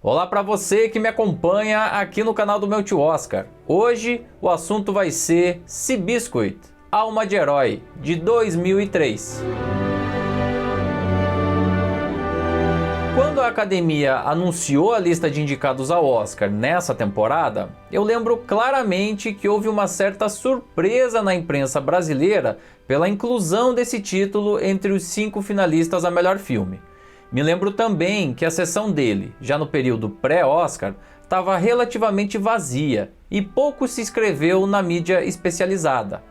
Olá para você que me acompanha aqui no canal do meu tio Oscar. Hoje o assunto vai ser Seabiscuit, Alma de Herói, de 2003. Quando a academia anunciou a lista de indicados ao Oscar nessa temporada, eu lembro claramente que houve uma certa surpresa na imprensa brasileira pela inclusão desse título entre os 5 finalistas a melhor filme. Me lembro também que a sessão dele, já no período pré-Oscar, estava relativamente vazia e pouco se escreveu na mídia especializada.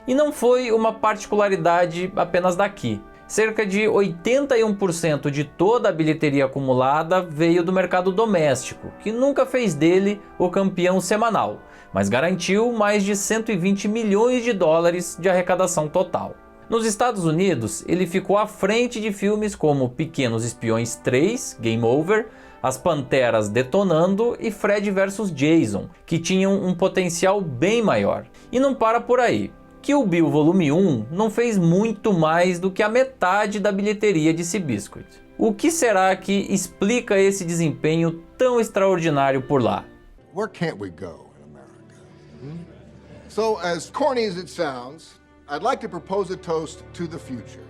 E não foi uma particularidade apenas daqui. Cerca de 81% de toda a bilheteria acumulada veio do mercado doméstico, que nunca fez dele o campeão semanal, mas garantiu mais de 120 milhões de dólares de arrecadação total. Nos Estados Unidos, ele ficou à frente de filmes como Pequenos Espiões 3, Game Over, As Panteras Detonando e Fred vs Jason, que tinham um potencial bem maior. E não para por aí. Kill Bill Volume 1 não fez muito mais do que a metade da bilheteria de Seabiscuit. O que será que explica esse desempenho tão extraordinário por lá? Where can't we go in America? So, as corny as it sounds, I'd like to propose a toast to the future.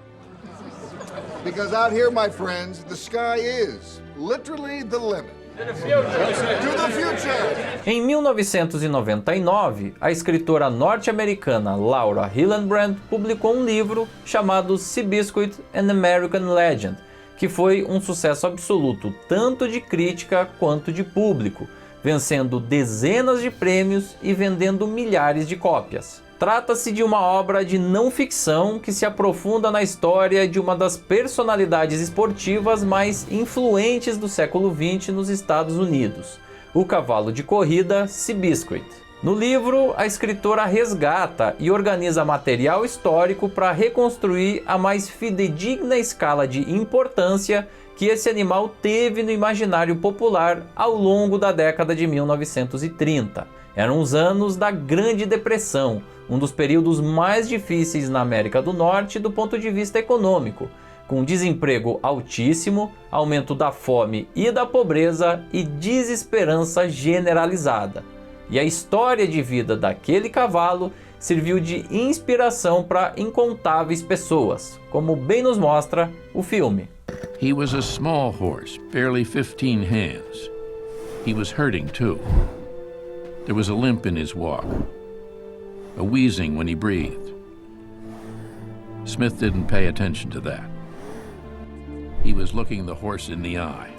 Because out here, my friends, the sky is literally the limit. To the future! Em 1999, a escritora norte-americana Laura Hillenbrand publicou um livro chamado Seabiscuit: An American Legend, que foi um sucesso absoluto tanto de crítica quanto de público, vencendo dezenas de prêmios e vendendo milhares de cópias. Trata-se de uma obra de não ficção que se aprofunda na história de uma das personalidades esportivas mais influentes do século XX nos Estados Unidos, o cavalo de corrida Seabiscuit. No livro, a escritora resgata e organiza material histórico para reconstruir a mais fidedigna escala de importância que esse animal teve no imaginário popular ao longo da década de 1930. Eram os anos da Grande Depressão, um dos períodos mais difíceis na América do Norte do ponto de vista econômico, com desemprego altíssimo, aumento da fome e da pobreza e desesperança generalizada. E a história de vida daquele cavalo serviu de inspiração para incontáveis pessoas, como bem nos mostra o filme. He was a small horse, barely 15 hands. He was hurting too. There was a limp in his walk, a wheezing when he breathed. Smith didn't pay attention to that. He was looking the horse in the eye.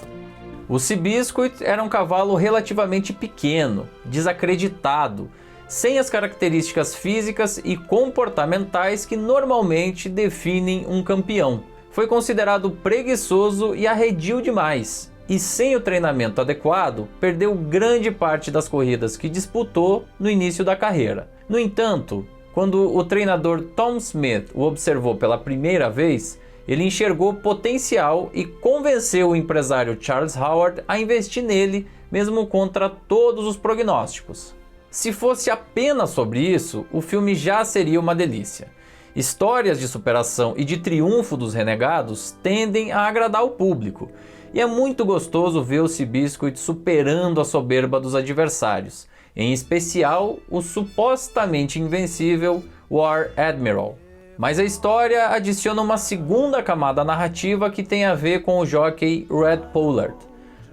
O Seabiscuit era um cavalo relativamente pequeno, desacreditado, sem as características físicas e comportamentais que normalmente definem um campeão. Foi considerado preguiçoso e arredio demais, e sem o treinamento adequado, perdeu grande parte das corridas que disputou no início da carreira. No entanto, quando o treinador Tom Smith o observou pela primeira vez, ele enxergou potencial e convenceu o empresário Charles Howard a investir nele, mesmo contra todos os prognósticos. Se fosse apenas sobre isso, o filme já seria uma delícia. Histórias de superação e de triunfo dos renegados tendem a agradar o público, e é muito gostoso ver o Seabiscuit superando a soberba dos adversários, em especial o supostamente invencível War Admiral. Mas a história adiciona uma segunda camada narrativa que tem a ver com o jockey Red Pollard.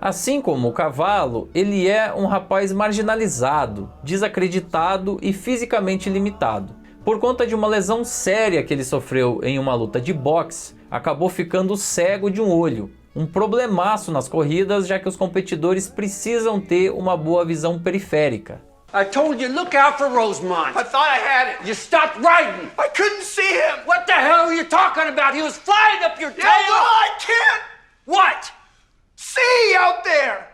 Assim como o cavalo, ele é um rapaz marginalizado, desacreditado e fisicamente limitado. Por conta de uma lesão séria que ele sofreu em uma luta de boxe, acabou ficando cego de um olho. Um problemaço nas corridas, já que os competidores precisam ter uma boa visão periférica. I told you, look out for Rosemont. I thought I had it. You stopped riding. I couldn't see him. What the hell are you talking about? He was flying up your tail. Yeah, well, I can't What? see out there.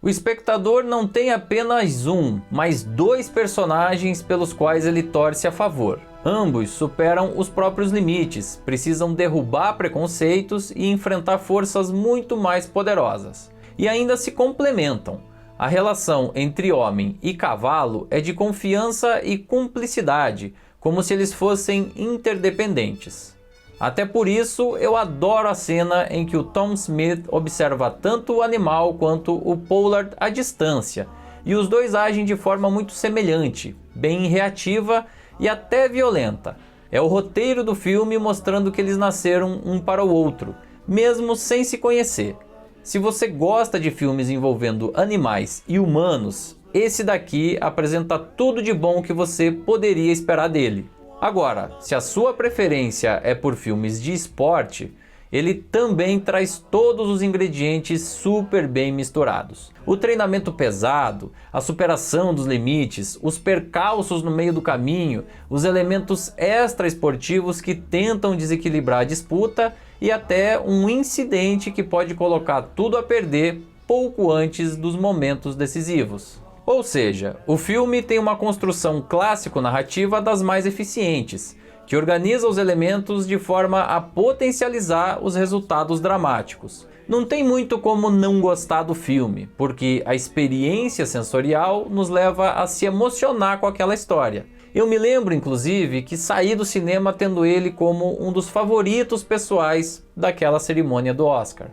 O espectador não tem apenas um, mas 2 personagens pelos quais ele torce a favor. Ambos superam os próprios limites, precisam derrubar preconceitos e enfrentar forças muito mais poderosas. E ainda se complementam. A relação entre homem e cavalo é de confiança e cumplicidade, como se eles fossem interdependentes. Até por isso eu adoro a cena em que o Tom Smith observa tanto o animal quanto o Pollard à distância, e os dois agem de forma muito semelhante, bem reativa e até violenta. É o roteiro do filme mostrando que eles nasceram um para o outro, mesmo sem se conhecer. Se você gosta de filmes envolvendo animais e humanos, esse daqui apresenta tudo de bom que você poderia esperar dele. Agora, se a sua preferência é por filmes de esporte, ele também traz todos os ingredientes super bem misturados. O treinamento pesado, a superação dos limites, os percalços no meio do caminho, os elementos extra-esportivos que tentam desequilibrar a disputa e até um incidente que pode colocar tudo a perder pouco antes dos momentos decisivos. Ou seja, o filme tem uma construção clássico-narrativa das mais eficientes, que organiza os elementos de forma a potencializar os resultados dramáticos. Não tem muito como não gostar do filme, porque a experiência sensorial nos leva a se emocionar com aquela história. Eu me lembro, inclusive, que saí do cinema tendo ele como um dos favoritos pessoais daquela cerimônia do Oscar.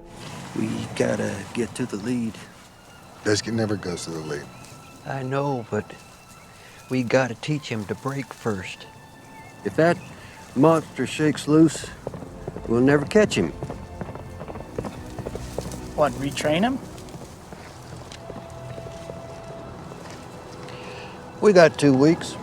We gotta get to the lead. Biscuit never goes to the lead. I know, but we gotta teach him to break first. If that monster shakes loose, we'll never catch him. What, retrain him? We got 2 weeks.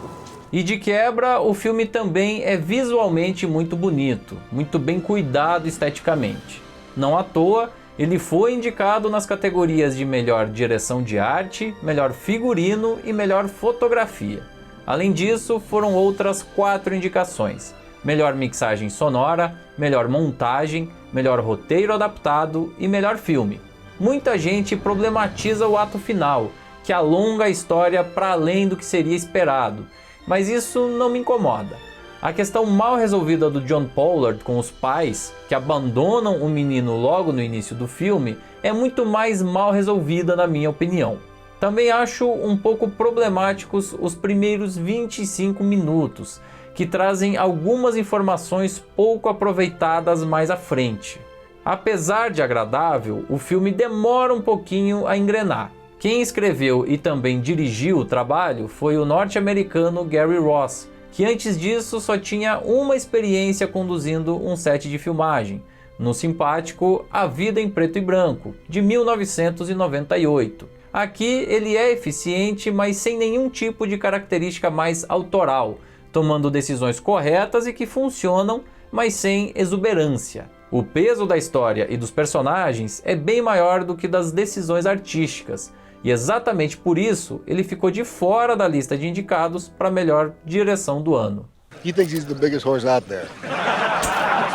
E de quebra, o filme também é visualmente muito bonito, muito bem cuidado esteticamente. Não à toa, ele foi indicado nas categorias de melhor direção de arte, melhor figurino e melhor fotografia. Além disso, foram outras 4 indicações: melhor mixagem sonora, melhor montagem, melhor roteiro adaptado e melhor filme. Muita gente problematiza o ato final, que alonga a história para além do que seria esperado, mas isso não me incomoda. A questão mal resolvida do John Pollard com os pais, que abandonam o menino logo no início do filme, é muito mais mal resolvida na minha opinião. Também acho um pouco problemáticos os primeiros 25 minutos, que trazem algumas informações pouco aproveitadas mais à frente. Apesar de agradável, o filme demora um pouquinho a engrenar. Quem escreveu e também dirigiu o trabalho foi o norte-americano Gary Ross, que antes disso só tinha uma experiência conduzindo um set de filmagem, no simpático A Vida em Preto e Branco, de 1998. Aqui ele é eficiente, mas sem nenhum tipo de característica mais autoral, tomando decisões corretas e que funcionam, mas sem exuberância. O peso da história e dos personagens é bem maior do que das decisões artísticas, e exatamente por isso ele ficou de fora da lista de indicados para melhor direção do ano. He thinks he's the biggest horse out there.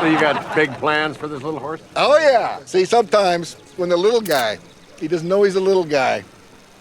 So you got big plans for this little horse? Oh yeah. See, sometimes when the little guy, he doesn't know he's a little guy,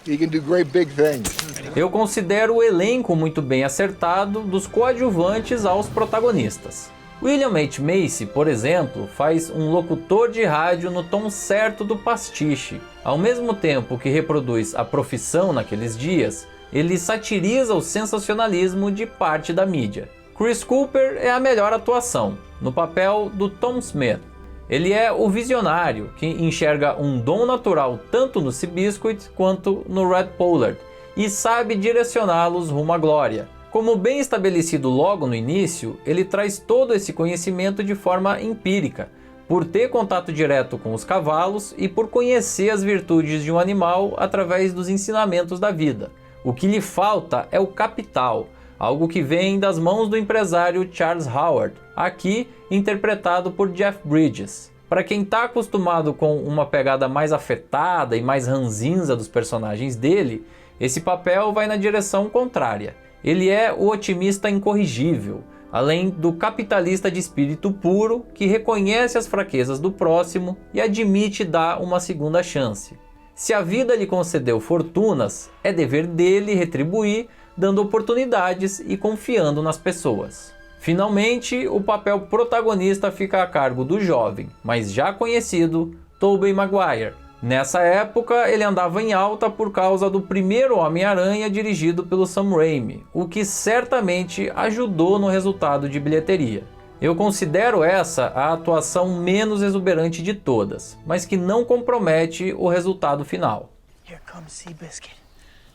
he can do great big things. Eu considero o elenco muito bem acertado, dos coadjuvantes aos protagonistas. William H. Macy, por exemplo, faz um locutor de rádio no tom certo do pastiche. Ao mesmo tempo que reproduz a profissão naqueles dias, ele satiriza o sensacionalismo de parte da mídia. Chris Cooper é a melhor atuação, no papel do Tom Smith. Ele é o visionário que enxerga um dom natural tanto no Seabiscuit quanto no Red Pollard e sabe direcioná-los rumo à glória. Como bem estabelecido logo no início, ele traz todo esse conhecimento de forma empírica, por ter contato direto com os cavalos e por conhecer as virtudes de um animal através dos ensinamentos da vida. O que lhe falta é o capital, algo que vem das mãos do empresário Charles Howard, aqui interpretado por Jeff Bridges. Para quem está acostumado com uma pegada mais afetada e mais ranzinza dos personagens dele, esse papel vai na direção contrária. Ele é o otimista incorrigível, além do capitalista de espírito puro que reconhece as fraquezas do próximo e admite dar uma segunda chance. Se a vida lhe concedeu fortunas, é dever dele retribuir, dando oportunidades e confiando nas pessoas. Finalmente, o papel protagonista fica a cargo do jovem, mas já conhecido, Tobey Maguire. Nessa época, ele andava em alta por causa do primeiro Homem-Aranha dirigido pelo Sam Raimi, o que certamente ajudou no resultado de bilheteria. Eu considero essa a atuação menos exuberante de todas, mas que não compromete o resultado final. Here comes Seabiscuit,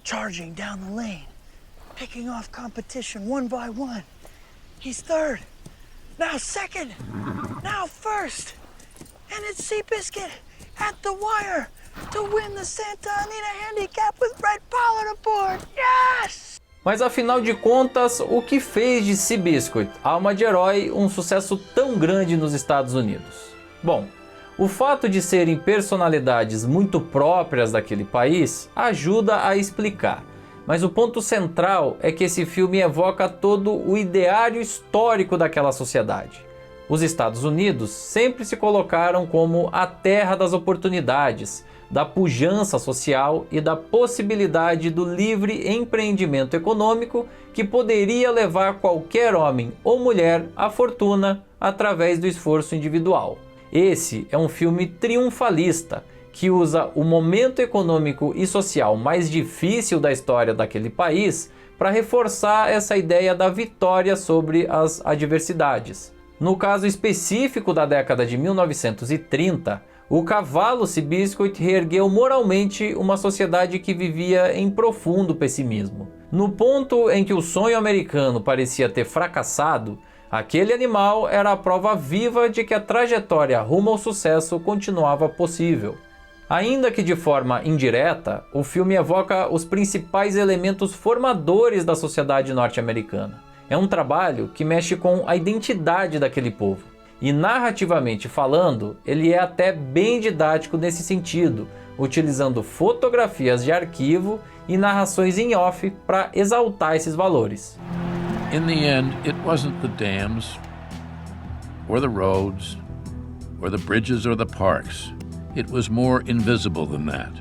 charging down the lane, picking off competition one by one. He's third, now second, now first, and it's Seabiscuit at the wire to win the Santa Anita Handicap with Red Pollard aboard. Yes! Mas afinal de contas, o que fez de Seabiscuit, Alma de Herói, um sucesso tão grande nos Estados Unidos? Bom, o fato de serem personalidades muito próprias daquele país ajuda a explicar. Mas o ponto central é que esse filme evoca todo o ideário histórico daquela sociedade. Os Estados Unidos sempre se colocaram como a terra das oportunidades, da pujança social e da possibilidade do livre empreendimento econômico que poderia levar qualquer homem ou mulher à fortuna através do esforço individual. Esse é um filme triunfalista, que usa o momento econômico e social mais difícil da história daquele país para reforçar essa ideia da vitória sobre as adversidades. No caso específico da década de 1930, o cavalo Seabiscuit reergueu moralmente uma sociedade que vivia em profundo pessimismo. No ponto em que o sonho americano parecia ter fracassado, aquele animal era a prova viva de que a trajetória rumo ao sucesso continuava possível. Ainda que de forma indireta, o filme evoca os principais elementos formadores da sociedade norte-americana. É um trabalho que mexe com a identidade daquele povo. E narrativamente falando, ele é até bem didático nesse sentido, utilizando fotografias de arquivo e narrações em off para exaltar esses valores. In the end, it wasn't the dams, or the roads, or the bridges or the parks. It was more invisible than that.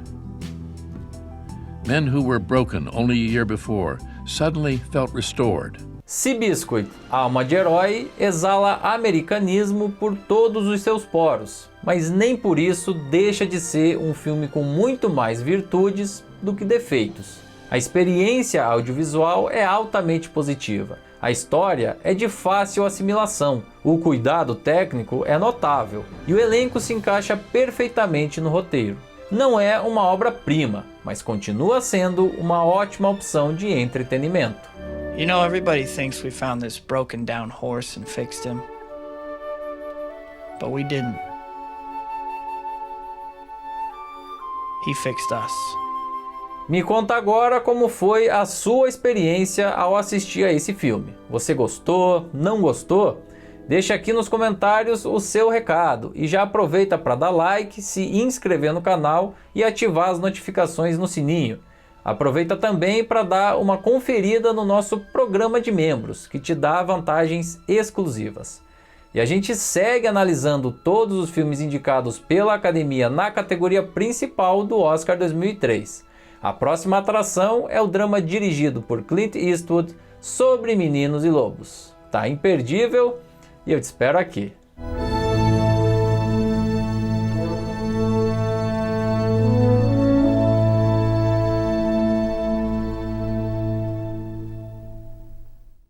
Men who were broken only a year before suddenly felt restored. Seabiscuit, Alma de Herói, exala americanismo por todos os seus poros, mas nem por isso deixa de ser um filme com muito mais virtudes do que defeitos. A experiência audiovisual é altamente positiva. A história é de fácil assimilação, o cuidado técnico é notável e o elenco se encaixa perfeitamente no roteiro. Não é uma obra-prima, mas continua sendo uma ótima opção de entretenimento. You know, everybody thinks we found this broken down horse and fixed him. But we didn't. He fixed us. Me conta agora como foi a sua experiência ao assistir a esse filme. Você gostou? Não gostou? Deixa aqui nos comentários o seu recado e já aproveita para dar like, se inscrever no canal e ativar as notificações no sininho. Aproveita também para dar uma conferida no nosso programa de membros, que te dá vantagens exclusivas. E a gente segue analisando todos os filmes indicados pela Academia na categoria principal do Oscar 2003. A próxima atração é o drama dirigido por Clint Eastwood sobre meninos e lobos. Tá imperdível e eu te espero aqui.